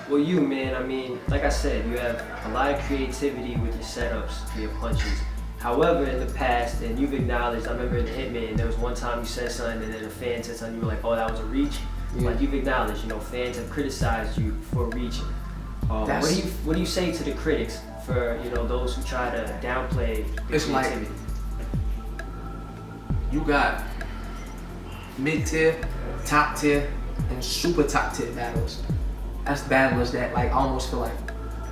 Well, you, man, I mean, like I said, you have a lot of creativity with your setups for your punches. However, in the past, and you've acknowledged, I remember in Hitman, there was one time you said something and then a fan said something, you were like, oh, that was a reach. Yeah. Like, you've acknowledged, you know, fans have criticized you for reaching. What do you say to the critics for, you know, those who try to downplay your creativity? You got mid-tier, top tier, and super top tier battles. That's battlers that like I almost feel like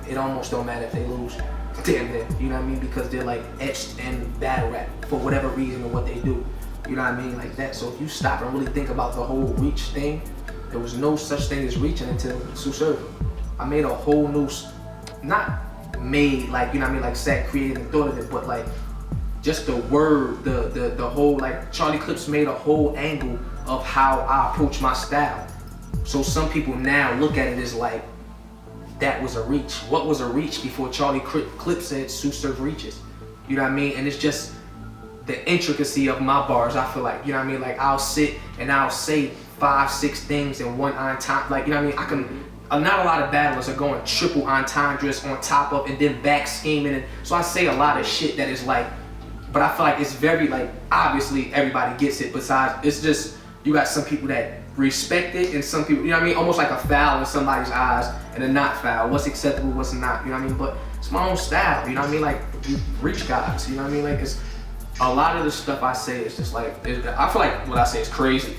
it almost don't matter if they lose. Damn it, you know what I mean? Because they're like etched in battle rap for whatever reason or what they do. You know what I mean? Like that. So if you stop and really think about the whole reach thing, there was no such thing as reaching until SURF. I made a whole new, not made like, you know what I mean, like sat created and thought of it, but like just the word, the whole, like Charlie Clips made a whole angle of how I approach my style. So some people now look at it as like, that was a reach. What was a reach before Charlie Clip said SURF reaches? You know what I mean? And it's just the intricacy of my bars. I feel like, you know what I mean? Like I'll sit and I'll say 5, 6 things in one entendre. Like, you know what I mean? Not a lot of battlers are going triple entendres on top of and then back scheming. And so I say a lot of shit that is like, but I feel like it's very like, obviously everybody gets it. Besides, it's just, you got some people that respect it and some people, you know what I mean? Almost like a foul in somebody's eyes and a not foul. What's acceptable, what's not, you know what I mean? But it's my own style, you know what I mean? Like, you reach guys, you know what I mean? Like, it's a lot of the stuff I say is just like, I feel like what I say is crazy.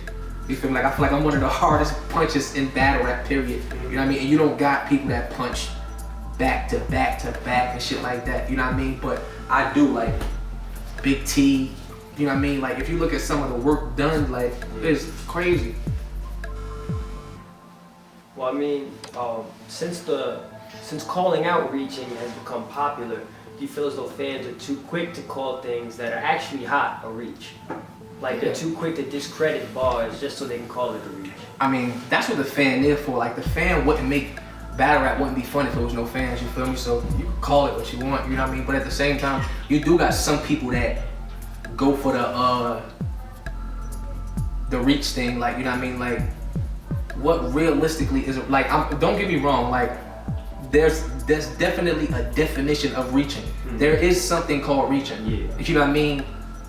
You feel me? Like, I feel like I'm one of the hardest punches in battle rap, period. You know what I mean? And you don't got people that punch back to back to back and shit like that, you know what I mean? But I do, like, Big T, you know what I mean? Like, if you look at some of the work done, like, it's crazy. Well, I mean, since calling out reaching has become popular, do you feel as though fans are too quick to call things that are actually hot a reach? Like they're too quick to discredit bars just so they can call it a reach. I mean, that's what the fan is for. Like, the fan wouldn't make battle rap wouldn't be fun if there was no fans, you feel me? So you can call it what you want, you know what I mean? But at the same time, you do got some people that go for the reach thing, like, you know what I mean? Like, what realistically is, like, don't get me wrong, like, there's definitely a definition of reaching. There is something called reaching, you know what I mean?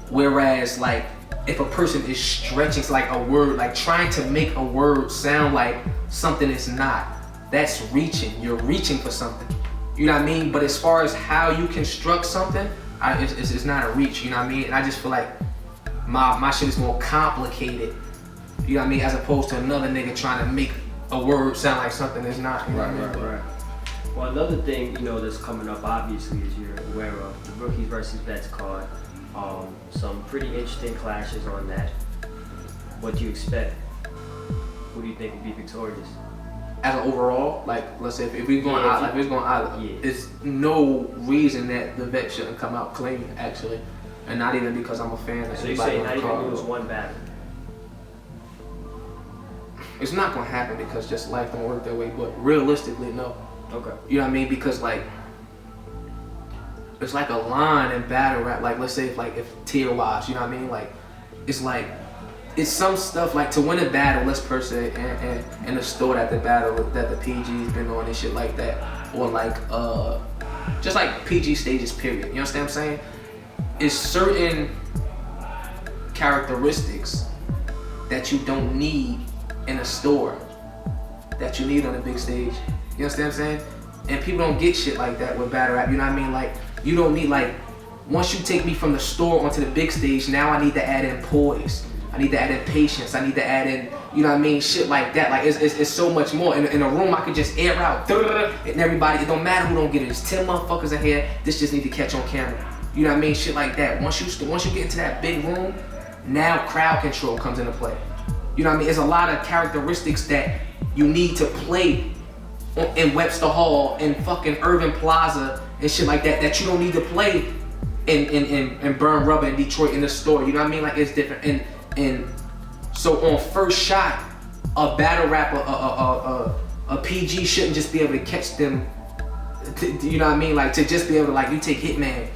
Whereas, like, if a person is stretching to like a word, like trying to make a word sound like something it's not, that's reaching. You're reaching for something, you know what I mean? But as far as how you construct something, it's not a reach, you know what I mean? And I just feel like my shit is more complicated, you know what I mean, as opposed to another nigga trying to make a word sound like something it's not. You know what I mean? Right. Well, another thing, you know, that's coming up obviously is you're aware of the Rookies versus Vets card. Some pretty interesting clashes on that. What do you expect? Who do you think will be victorious? As an overall, like, let's say if we're going out, like, if it's going out, it's no reason that the vet shouldn't come out clean, actually, and not even because I'm a fan. So you say not even lose one battle? It's not gonna happen because just life don't work that way. But realistically, no. Okay. You know what I mean? Because like, it's like a line in battle rap. Like, let's say if tier wise, you know what I mean? Like, it's some stuff like to win a battle, let's per se, and the store that the battle that the PG's been on and shit like that, or like just like PG stages period. You understand what I'm saying? It's certain characteristics that you don't need in a store that you need on a big stage. You understand what I'm saying? And people don't get shit like that with battle rap. You know what I mean? Like, you don't need, like, once you take me from the store onto the big stage, now I need to add in poise. I need to add in patience. I need to add in, you know what I mean, shit like that. Like, it's so much more. In a room, I could just air out, and everybody, it don't matter who don't get it. There's 10 motherfuckers in here. This just need to catch on camera. You know what I mean? Shit like that. Once you get into that big room, now crowd control comes into play. You know what I mean? There's a lot of characteristics that you need to play in Webster Hall, in fucking Irving Plaza, and shit like that, that you don't need to play in Burn Rubber in Detroit in the store. You know what I mean? Like, it's different. And so on first shot, a battle rapper, a PG shouldn't just be able to catch them. You know what I mean? Like, to just be able to, like, you take Hitman,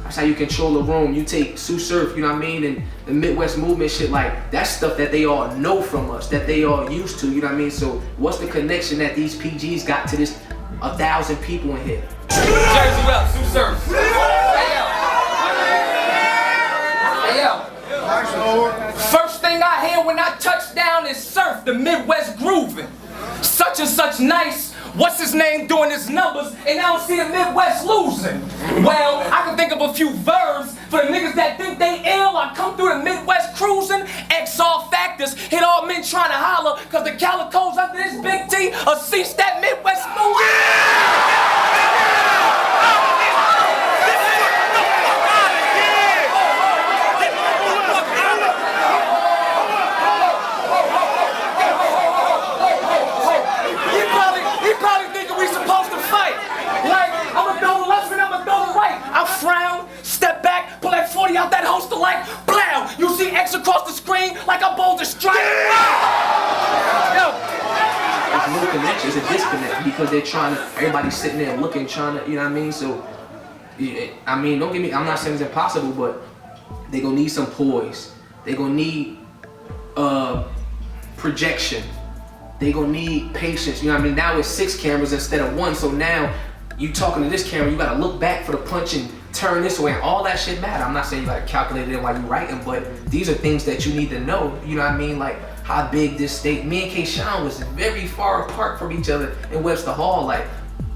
That's how you control a room. You take SU SURF, you know what I mean, and the Midwest movement shit, like, that's stuff that they all know from us, that they all used to, you know what I mean? So what's the connection that these PGs got to this 1,000 people in here? Jersey up, SU SURF. Hey yo. First thing I hear when I touch down is surf, the Midwest grooving. Such and such nice. What's his name doing his numbers, and I don't see the Midwest losing. Well, I can think of a few verbs for the niggas that think they ill. I come through the Midwest cruising, X all factors, hit all men trying to holler, cause the calicos under this big T cease that Midwest movement. I frown, step back, pull that 40 out that holster like, blow! You see X across the screen like a boulder strike. Yo! There's no connection, it's a disconnect because they're trying to, everybody's sitting there looking, trying to, you know what I mean? So, I mean, don't get me, I'm not saying it's impossible, but they gonna need some poise. They gonna need projection. They gonna need patience, you know what I mean? Now it's 6 cameras instead of 1, so now you talking to this camera, you gotta look back for the punch and turn this way, and all that shit matter. I'm not saying you gotta calculate it while you writing, but these are things that you need to know, you know what I mean? Like how big this state, me and K-Sean was very far apart from each other in Webster Hall, like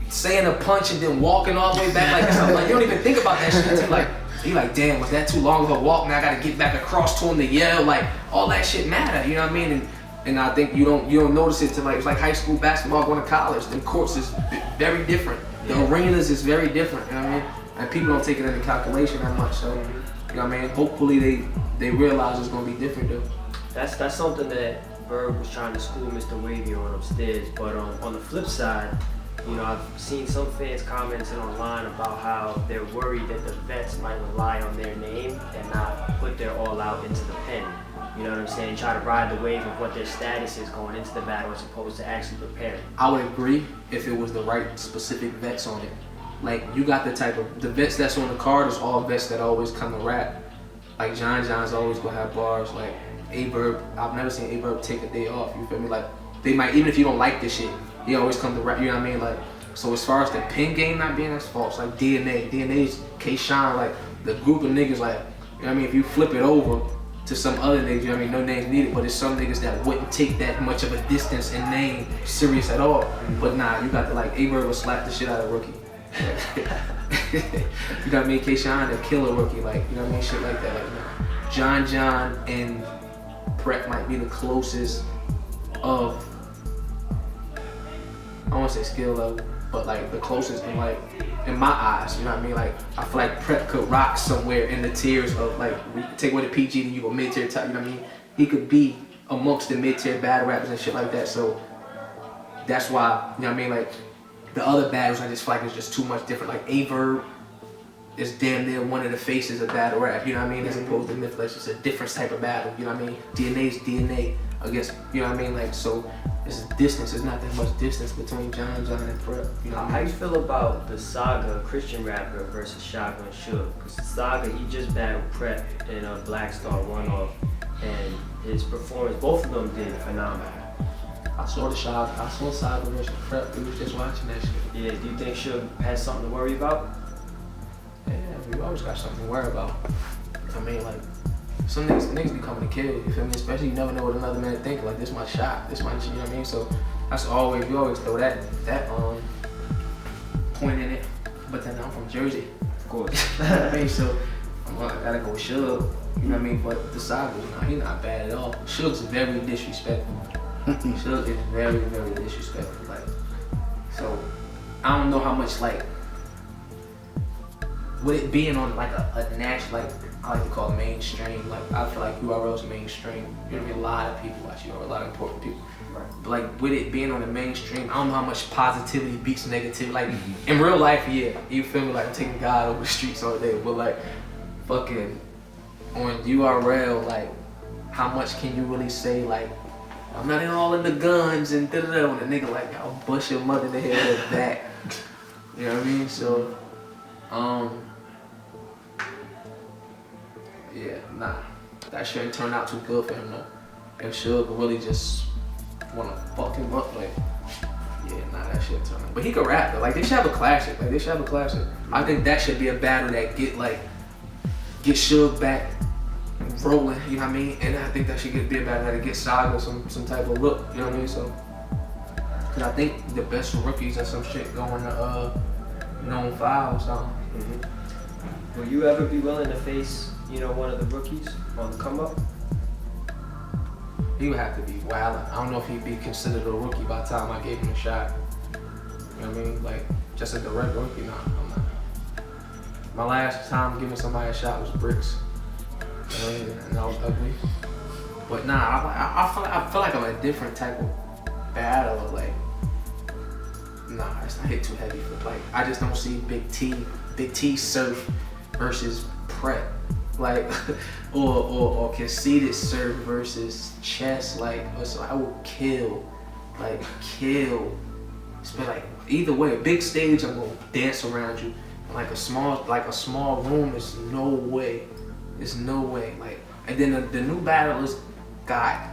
saying a punch and then walking all the way back like something. Like you don't even think about that shit until like, you like, damn, was that too long of a walk? Now I gotta get back across to him to yell, like all that shit matter, you know what I mean? And I think you don't notice it till like, it's like high school basketball going to college. The courts is very different. The arenas is very different, you know what I mean? And people don't take it into calculation that much, so, you know what I mean? Hopefully they realize it's gonna be different though. That's something that Berg was trying to school Mr. Wavy on upstairs, but on the flip side, you know, I've seen some fans commenting online about how they're worried that the vets might rely on their name and not put their all out into the pen. You know what I'm saying? Try to ride the wave of what their status is going into the battle as opposed to actually preparing. I would agree if it was the right specific vets on it. Like you got the type of, the vets that's on the card is all vets that always come to rap. Like John's always gonna have bars. Like A-Verb, I've never seen A-Verb take a day off, you feel me? Like they might, even if you don't like this shit, he always come to rap, you know what I mean? Like, so as far as the pen game not being, that's false. Like DNA's K-Sean, like the group of niggas, like, you know what I mean? If you flip it over to some other niggas, you know what I mean? No names needed, but there's some niggas that wouldn't take that much of a distance and name serious at all. But nah, you got to like, A-Bird will slap the shit out of Rookie. You got me, K-Sean, and kill a Rookie, like, you know what I mean? Shit like that. Like, John and Prep might be the closest of, I don't want to say skill level, but like the closest in like, in my eyes, you know what I mean? Like, I feel like Prep could rock somewhere in the tiers of like, we take away the PG and you go mid-tier type, you know what I mean? He could be amongst the mid-tier battle rappers and shit like that, so that's why, you know what I mean? Like, the other battles I just feel like it's just too much different. Like A-Verb is damn near one of the faces of battle rap, you know what I mean? As opposed to Mythlex, it's a different type of battle, you know what I mean? DNA's DNA against, you know what I mean? Like, so it's distance, there's not that much distance between John and Prep, you know what I mean? How you feel about the Saga Christian rapper versus Shotgun Suge? Because Saga, he just battled Prep in a Black Star one-off, and his performance, both of them did phenomenal. I saw Saga versus Prep, we was just watching that shit. Yeah, do you think Suge has something to worry about? Yeah, we always got something to worry about. I mean, like, some niggas be coming to kill, you feel me? Especially you never know what another man think. Like, this my shot, this my shit, you know what I mean? So that's always, we always throw that point in it. But then I'm from Jersey, of course. You know what I mean? So I gotta go with Suge, you know what I mean? But the Saga, he's not bad at all. Suge's very disrespectful. Suge is very, very disrespectful. Like, so I don't know how much, like, with it being on like a national, like I like to call it mainstream, like I feel like URL's mainstream. You know what I mean? A lot of people watch URL, a lot of important people. Right. But like with it being on the mainstream, I don't know how much positivity beats negativity. Like in real life, yeah, you feel me? Like I'm taking God over the streets all day, but like fucking on URL, like how much can you really say? Like I'm not in all of the guns and da-da-da, when a nigga like, I'll bust your mother in the head with that. You know what I mean? So, nah, that shouldn't turn out too good for him though. If Suge really just wanna fuck him up, like, yeah, nah, that shit turn out. But he could rap though. Like, they should have a classic. Like, they should have a classic. I think that should be a battle that get Suge back rolling, you know what I mean? And I think that should be a battle that get Saga some type of look, you know what I mean? So, cause I think the best rookies or some shit going to NOME 5 or something. Will you ever be willing to face, you know, one of the rookies on the come up? He would have to be wildin'. I don't know if he'd be considered a rookie by the time I gave him a shot. You know what I mean? Like, just a direct rookie, nah, I'm not. My last time giving somebody a shot was Bricks. You know what I mean? And that was ugly. But nah, I feel like I'm a different type of battler. Like, nah, I hit too heavy for, like, I just don't see Big T Surf versus Prep. Like, or conceited Surf versus Chess. Like, so I will kill. It's been like, either way, a big stage, I'm gonna dance around you. Like a small room, there's no way. There's no way. Like, and then the new battlers got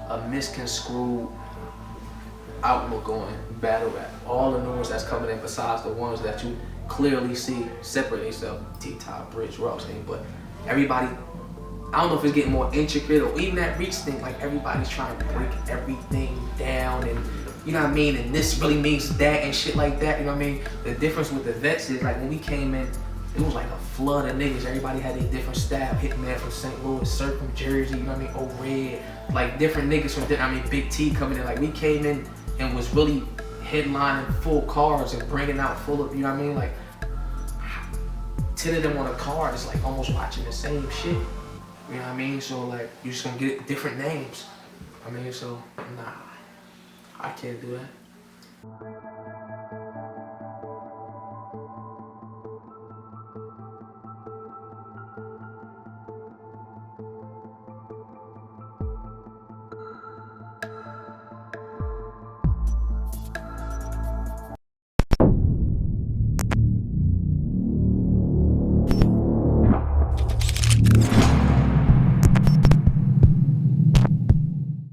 a misconstrued outlook on battle rap. All the new ones that's coming in, besides the ones that you clearly see separate themselves, T-Top, Bridge, Ross thing, but everybody, I don't know if it's getting more intricate or even that reach thing, like everybody's trying to break everything down and, you know what I mean, and this really means that and shit like that, you know what I mean? The difference with the vets is, like, when we came in, it was like a flood of niggas. Everybody had their different style. Hitman from St. Louis, Surf from Jersey, you know what I mean? Oh, Red, like different niggas from, Big T coming in. Like, we came in and was really headlining full cars and bringing out full of, you know what I mean? Like, 10 of them on a car is like almost watching the same shit. You know what I mean? So, like, you're just gonna get different names. I mean, so, nah, I can't do that.